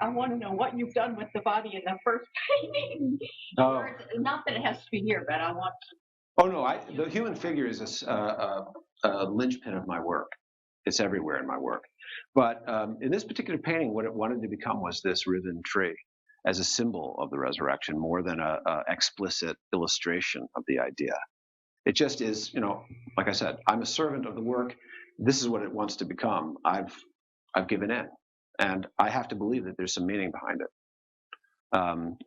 want to know what you've done with the body in the first painting. Oh. Not that it has to be here, but I want to. Oh no, the human figure is a linchpin of my work. It's everywhere in my work. But in this particular painting, what it wanted to become was this writhen tree as a symbol of the resurrection, more than a explicit illustration of the idea. It just is, like I said, I'm a servant of the work. This is what it wants to become. I've given in, and I have to believe that there's some meaning behind it.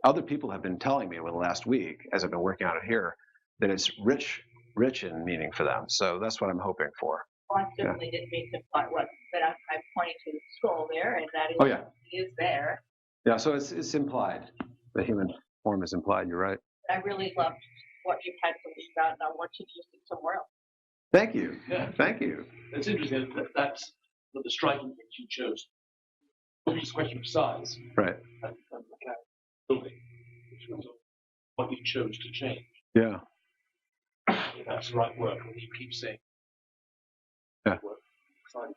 Other people have been telling me over the last week, as I've been working on it here, that it's rich in meaning for them. So that's what I'm hoping for. Well, I certainly didn't mean to imply what, but I'm pointing to the skull there, and that is there. Yeah, so it's implied. The human form is implied. You're right. I really loved what you had to leave out, and I want you to use it somewhere else. Thank you. Yeah. Thank you. It's interesting that's one of the striking things you chose. It's just a question of size. Right. And building, which was what you chose to change. Yeah. If that's the right word, when you keep saying. Yeah. Exciting.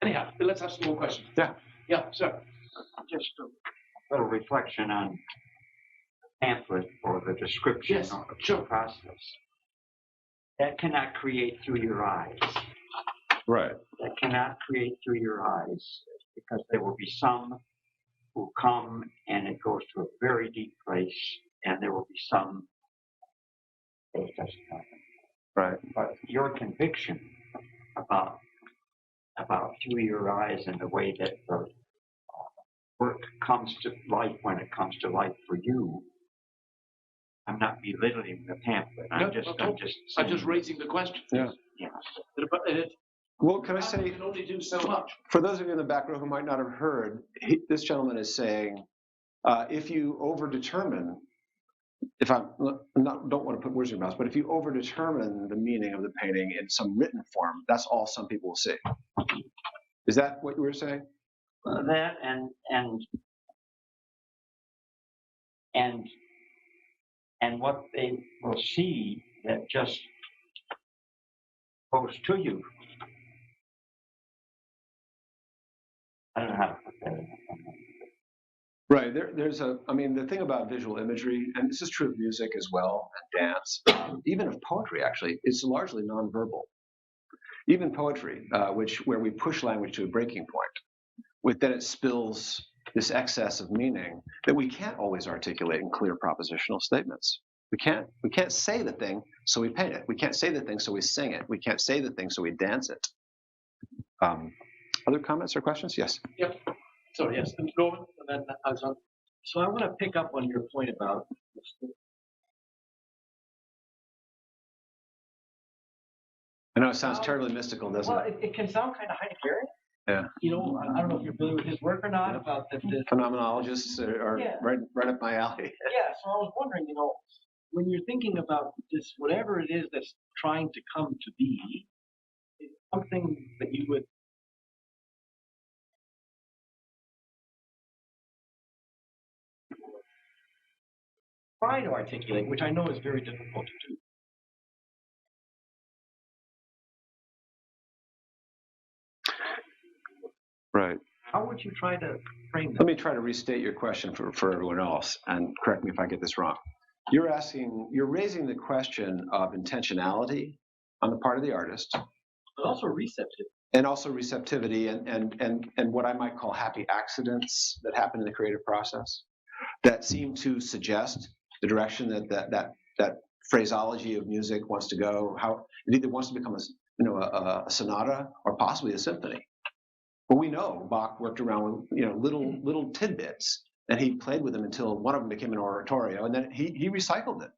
Anyhow, let's have some more questions. Yeah. Yeah, sir. Just a little reflection on the pamphlet or the description Yes, of sure. the process. That cannot create through your eyes. Right. That cannot create through your eyes, because there will be some who come and it goes to a very deep place, and there will be some that it doesn't happen. Right. But your conviction about through your eyes and the way that the work comes to life when it comes to life for you. I'm not belittling the pamphlet. I'm just raising the question. Yeah. Yeah. Well, can I say, you can only do so much. for those of you in the back row who might not have heard, this gentleman is saying, if you overdetermine, if I don't want to put words in your mouth, but if you overdetermine the meaning of the painting in some written form, that's all some people will see. Is that what you were saying? That and what they will see that just goes to you. I don't know how to put that in. Right. I mean, the thing about visual imagery, and this is true of music as well, and dance, even of poetry, actually, it's largely nonverbal. Even poetry, where we push language to a breaking point, then it spills this excess of meaning that we can't always articulate in clear propositional statements. We can't say the thing, so we paint it. We can't say the thing, so we sing it. We can't say the thing, so we dance it. Other comments or questions? Yes. Yep. Sorry, yes. And Roman, and then Alexander. So I want to pick up on your point about I know it sounds terribly mystical, doesn't well, it? it can sound kind of Heideggerian. Yeah. You know, I don't know if you're familiar with his work or not, about the Phenomenologists are Yeah. right up my alley. Yeah, so I was wondering, you know, when you're thinking about this, whatever it is that's trying to come to be, it's something that you would try to articulate, which I know is very difficult to do. Right. How would you try to frame that? Let me try to restate your question for everyone else, and correct me if I get this wrong. You're raising the question of intentionality on the part of the artist, But also receptive. and also receptivity and what I might call happy accidents that happen in the creative process that seem to suggest the direction that phraseology of music wants to go, how it either wants to become a sonata or possibly a symphony. But we know Bach worked around with little tidbits, and he played with them until one of them became an oratorio, and then he recycled it.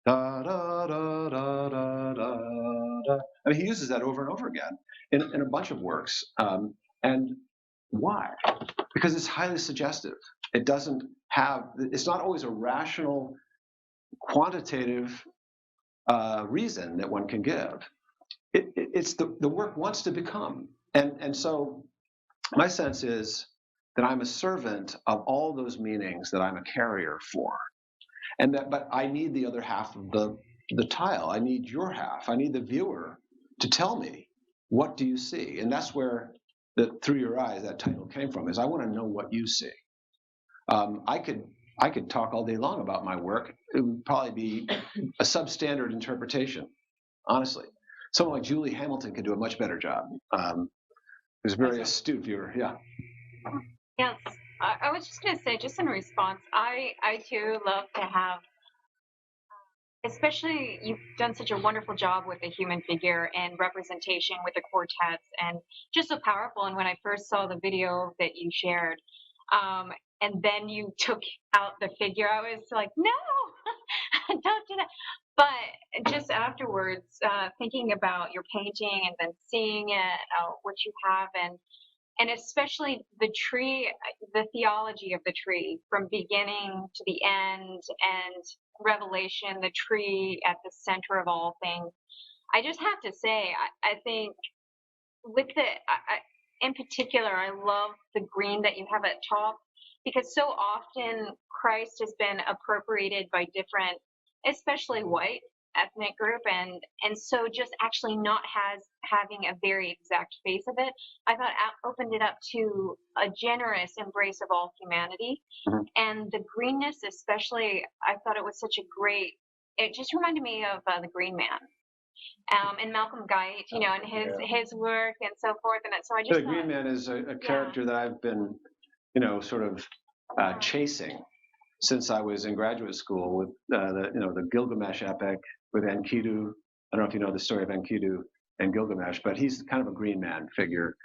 Da, da, da, da, da, da, da. I mean, he uses that over and over again in a bunch of works. And why? Because it's highly suggestive. It's not always a rational, quantitative reason that one can give. It's the work wants to become. And so my sense is that I'm a servant of all those meanings that I'm a carrier for. But I need the other half of the tile. I need your half. I need the viewer to tell me, what do you see? And that's where Through Your Eyes, that title came from, is I want to know what you see. I could talk all day long about my work. It would probably be a substandard interpretation, honestly. Someone like Julie Hamilton could do a much better job. Who's a very astute viewer. Yeah. Yes, I was just going to say, just in response, I too love to have, especially you've done such a wonderful job with the human figure and representation with the quartets, and just so powerful. And when I first saw the video that you shared, and then you took out the figure, I was like, no, don't do that. But just afterwards, thinking about your painting and then seeing it, what you have, and especially the tree, the theology of the tree from beginning to the end, and Revelation, the tree at the center of all things. I just have to say, I think with in particular, I love the green that you have at top, because so often Christ has been appropriated by different, especially white ethnic group, and so just actually not having a very exact face of it, I thought opened it up to a generous embrace of all humanity. Mm-hmm. And the greenness especially, I thought it was such a great, it just reminded me of the Green Man, and Malcolm Guite, and his work and so forth. And so I just The Green Man is a character that I've been sort of chasing since I was in graduate school with the Gilgamesh epic with Enkidu. I don't know if you know the story of Enkidu and Gilgamesh, but he's kind of a Green Man figure.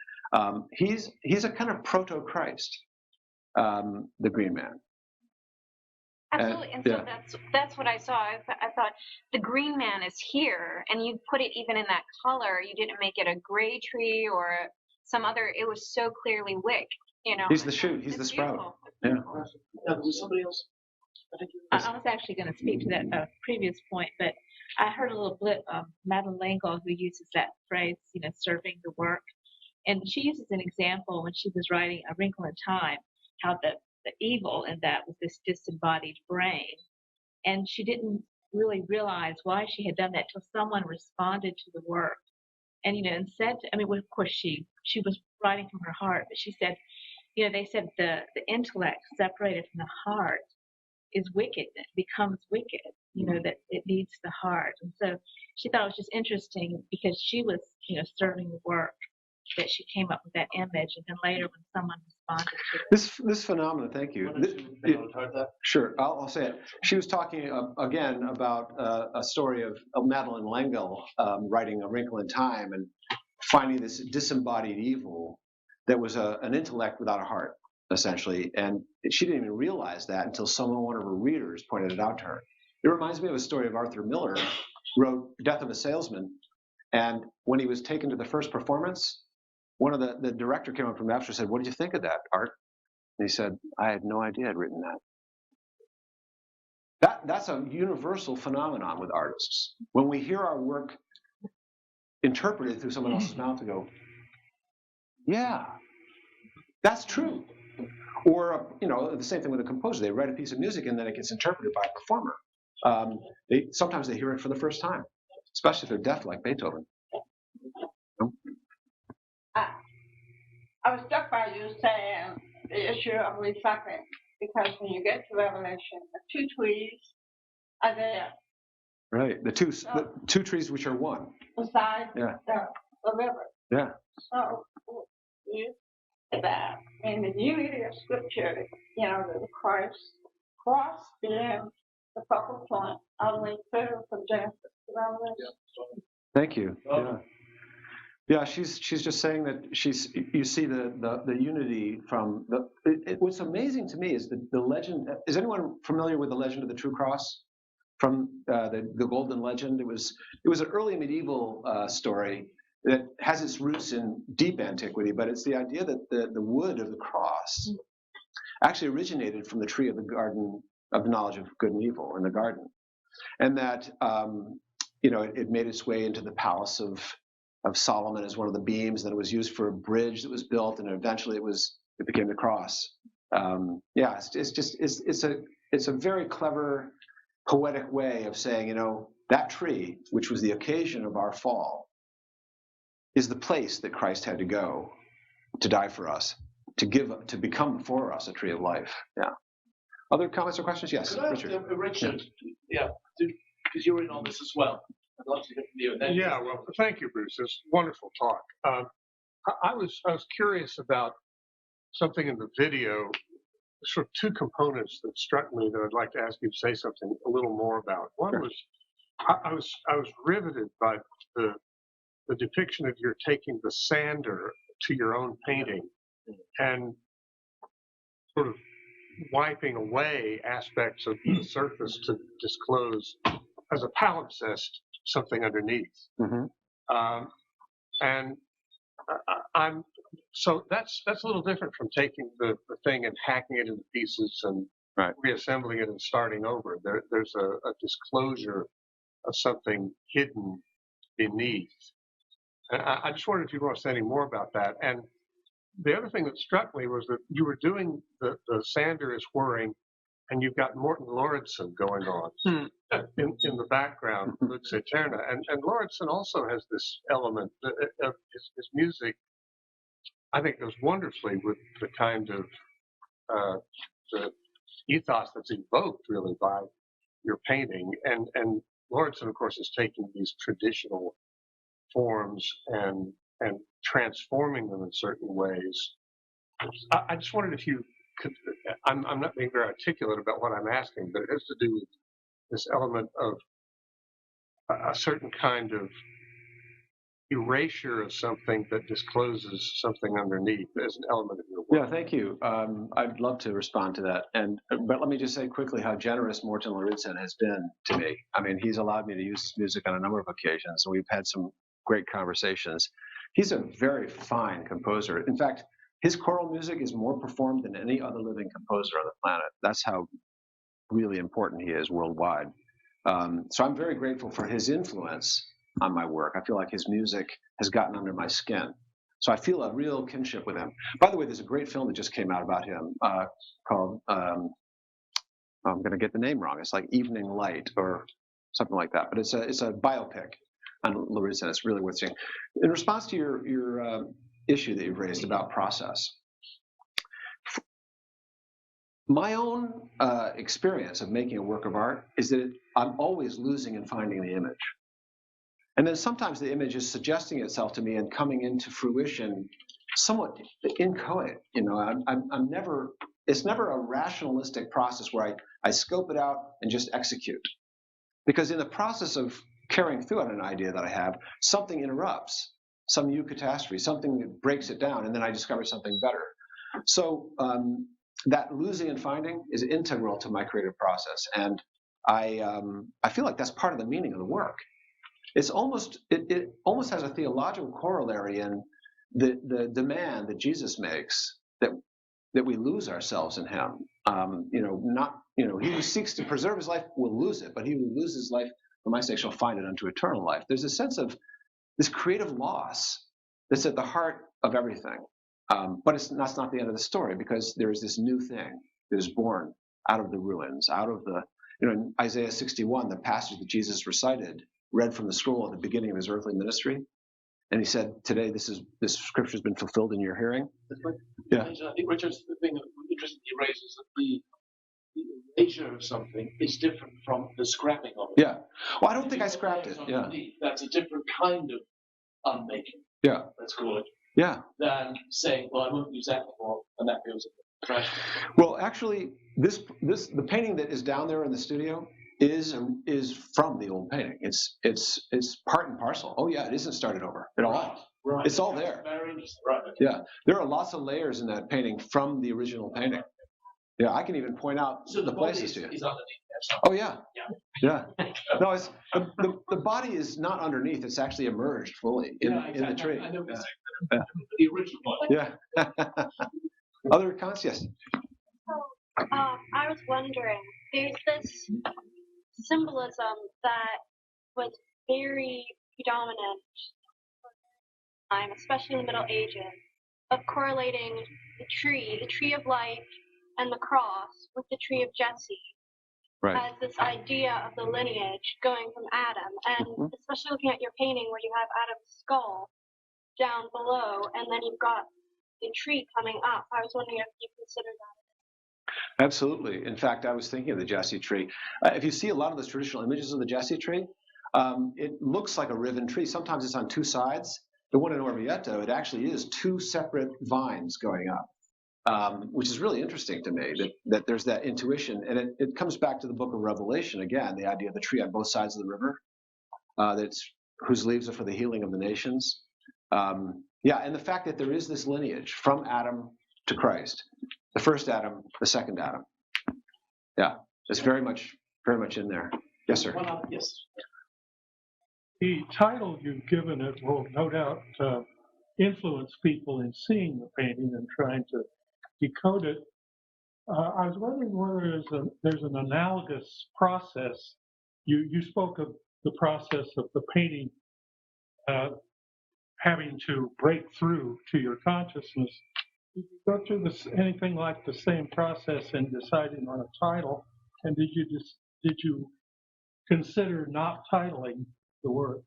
He's a kind of proto-Christ, the Green Man. Absolutely, and so that's what I saw. I thought the Green Man is here, and you put it even in that color. You didn't make it a gray tree or some other. It was so clearly wick. He's the shoot. He's the sprout. Yeah. Was somebody else? I was actually going to speak to that previous point, but I heard a little bit of Madeleine L'Engle, who uses that phrase, serving the work. And she uses an example when she was writing A Wrinkle in Time, how the evil in that was this disembodied brain. And she didn't really realize why she had done that till someone responded to the work. And, and said, of course she was writing from her heart, but she said, they said the intellect separated from the heart is wicked, it becomes wicked, that it needs the heart. And so she thought it was just interesting because she was, serving the work that she came up with that image. And then later when someone responded to it. This phenomenon, thank you. Sure, I'll say it. She was talking again about a story of Madeleine L'Engle writing A Wrinkle in Time and finding this disembodied evil that was an intellect without a heart, essentially. And she didn't even realize that until one of her readers pointed it out to her. It reminds me of a story of Arthur Miller, who wrote Death of a Salesman. And when he was taken to the first performance, one of the director came up from after and said, "What did you think of that, Art?" And he said, "I had no idea I'd written that." That's a universal phenomenon with artists. When we hear our work interpreted through someone else's mouth, to go, "Yeah, that's true." Or the same thing with a composer. They write a piece of music and then it gets interpreted by a performer. Sometimes they hear it for the first time, especially if they're deaf like Beethoven. I was struck by you saying the issue of recycling, because when you get to Revelation, the two trees are there. Right, the two trees which are one. Beside the river. Yeah. So you say that in the unity of Scripture, the cross being the focal point all the way through from Genesis to Revelation. Thank you. Yeah, she's just saying that you see the unity from what's amazing to me is the legend. Is anyone familiar with the legend of the True Cross from the Golden Legend? It was an early medieval story that has its roots in deep antiquity, but it's the idea that the wood of the cross actually originated from the tree of the garden of the knowledge of good and evil in the garden, and that it made its way into the palace of Solomon as one of the beams. That it was used for a bridge that was built, and eventually it became the cross. It's a very clever, poetic way of saying, that tree, which was the occasion of our fall, is the place that Christ had to go to die for us, to become for us a tree of life. Yeah. Other comments or questions? Yes, Richard. Richard, because you're in on this as well. I'd like to hear from you. And then well, thank you, Bruce. It's wonderful talk. I was curious about something in the video, sort of two components that struck me that I'd like to ask you to say something a little more about. One was I was riveted by the depiction of your taking the sander to your own painting and sort of wiping away aspects of the surface to disclose as a palimpsest something underneath. Mm-hmm. So that's a little different from taking the thing and hacking it into pieces and reassembling it and starting over. There's a disclosure of something hidden beneath. And I just wondered if you want to say any more about that. And the other thing that struck me was that you were doing the sander is whirring, and you've got Morten Lauridsen going on in the background, Lux Aeterna. And Lauridsen also has this element of his music, I think, goes wonderfully with the kind of the ethos that's evoked, really, by your painting. And Lauridsen, of course, is taking these traditional forms and transforming them in certain ways. I just wondered if you could, I'm not being very articulate about what I'm asking, but it has to do with this element of a certain kind of erasure of something that discloses something underneath as an element of your work. Yeah, thank you. I'd love to respond to that. But let me just say quickly how generous Morten Lauridsen has been to me. I mean, he's allowed me to use his music on a number of occasions, and we've had some great conversations. He's a very fine composer. In fact, his choral music is more performed than any other living composer on the planet. That's how really important he is worldwide. So I'm very grateful for his influence on my work. I feel like his music has gotten under my skin. So I feel a real kinship with him. By the way, there's a great film that just came out about him called, I'm going to get the name wrong. It's like Evening Light or something like that. But it's a biopic on Lauridsen. It's really worth seeing. In response to your issue that you've raised about process, my own experience of making a work of art is that I'm always losing and finding the image. And then sometimes the image is suggesting itself to me and coming into fruition somewhat inchoate. I'm never, it's never a rationalistic process where I scope it out and just execute. Because in the process of carrying through on an idea that I have, something interrupts, some new catastrophe, something that breaks it down, and then I discover something better. So that losing and finding is integral to my creative process, and I feel like that's part of the meaning of the work. It's almost it almost has a theological corollary in the demand that Jesus makes that we lose ourselves in Him. He who seeks to preserve his life will lose it, but he who loses his life for my sake shall find it unto eternal life. There's a sense of this creative loss that's at the heart of everything. But that's not the end of the story, because there is this new thing that is born out of the ruins, out of the, in Isaiah 61, the passage that Jesus recited, read from the scroll at the beginning of his earthly ministry. And he said, today this scripture has been fulfilled in your hearing. Yeah. I think Richard's the thing that interestingly raises that the erasure of something is different from the scrapping of it. Yeah. Well, I don't think I scrapped it. Yeah. That's a different kind of unmaking. Yeah. Let's call it. Yeah. Than saying, well, I won't use that anymore, and that goes in the trash. Well, actually, the painting that is down there in the studio is from the old painting. It's part and parcel. Oh yeah, it isn't started over at all. Right. It's all there. Very interesting. Right. Okay. Yeah, there are lots of layers in that painting from the original painting. Yeah, I can even point out the places to you. Is underneath there. Oh yeah. Yeah. No, it's the body is not underneath. It's actually emerged fully in the tree. I know this. Yeah. The original one. Yeah. Other comments? Yes. So, I was wondering, there's this symbolism that was very predominant, especially in the Middle Ages, of correlating the tree of life, and the cross with the tree of Jesse. Right. As this idea of the lineage going from Adam, and especially looking at your painting where you have Adam's skull down below, and then you've got the tree coming up. I was wondering if you consider that. Absolutely. In fact, I was thinking of the Jesse tree. If you see a lot of those traditional images of the Jesse tree, it looks like a riven tree. Sometimes it's on two sides. The one in Orvieto, it actually is two separate vines going up. Which is really interesting to me, that there's that intuition. And it comes back to the book of Revelation again, the idea of the tree on both sides of the river, whose leaves are for the healing of the nations. And the fact that there is this lineage from Adam to Christ, the first Adam, the second Adam. Yeah, it's very much in there. Yes, sir. Yes. The title you've given it will no doubt influence people in seeing the painting and trying to decode it. I was wondering whether there's an analogous process. You spoke of the process of the painting having to break through to your consciousness. Did you go through anything like the same process in deciding on a title? And did you consider not titling the work?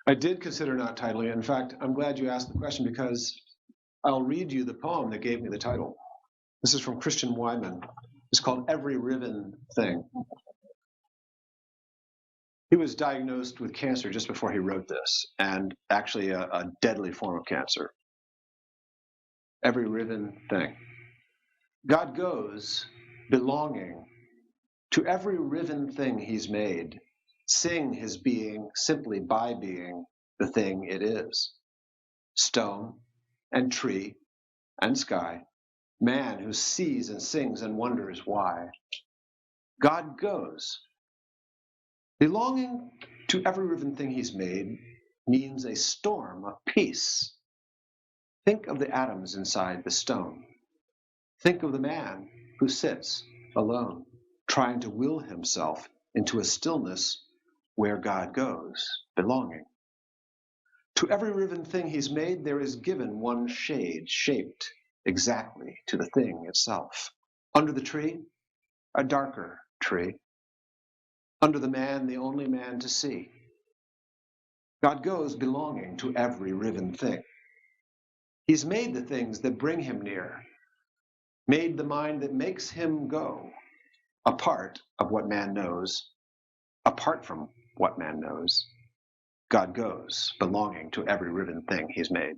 I did consider not titling it. In fact, I'm glad you asked the question, because I'll read you the poem that gave me the title. This is from Christian Wyman. It's called Every Riven Thing. He was diagnosed with cancer just before he wrote this, and actually a deadly form of cancer. Every riven thing. God goes belonging to every riven thing he's made. Sing his being simply by being the thing it is. Stone and tree and sky. Man who sees and sings and wonders why. God goes. Belonging to every riven thing he's made means a storm of peace. Think of the atoms inside the stone. Think of the man who sits alone, trying to will himself into a stillness where God goes, belonging. To every riven thing he's made, there is given one shade shaped exactly to the thing itself. Under the tree, a darker tree. Under the man, the only man to see. God goes belonging to every riven thing. He's made the things that bring him near. made the mind that makes him go a part of what man knows, apart from what man knows. God goes, belonging to every riven thing he's made.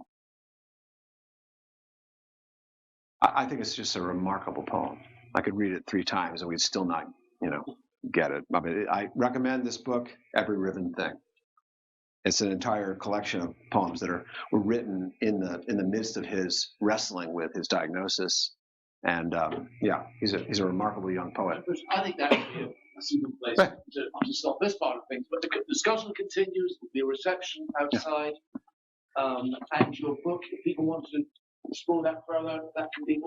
I think it's just a remarkable poem. I could read it 3 times and we'd still not, get it. I mean, I recommend this book, Every Riven Thing. It's an entire collection of poems that were written in the midst of his wrestling with his diagnosis. And he's a remarkable young poet. I think that would be a suitable place to stop this part of things. But the discussion continues, there'll be a reception outside, and your book, if people want to explore that further, that can be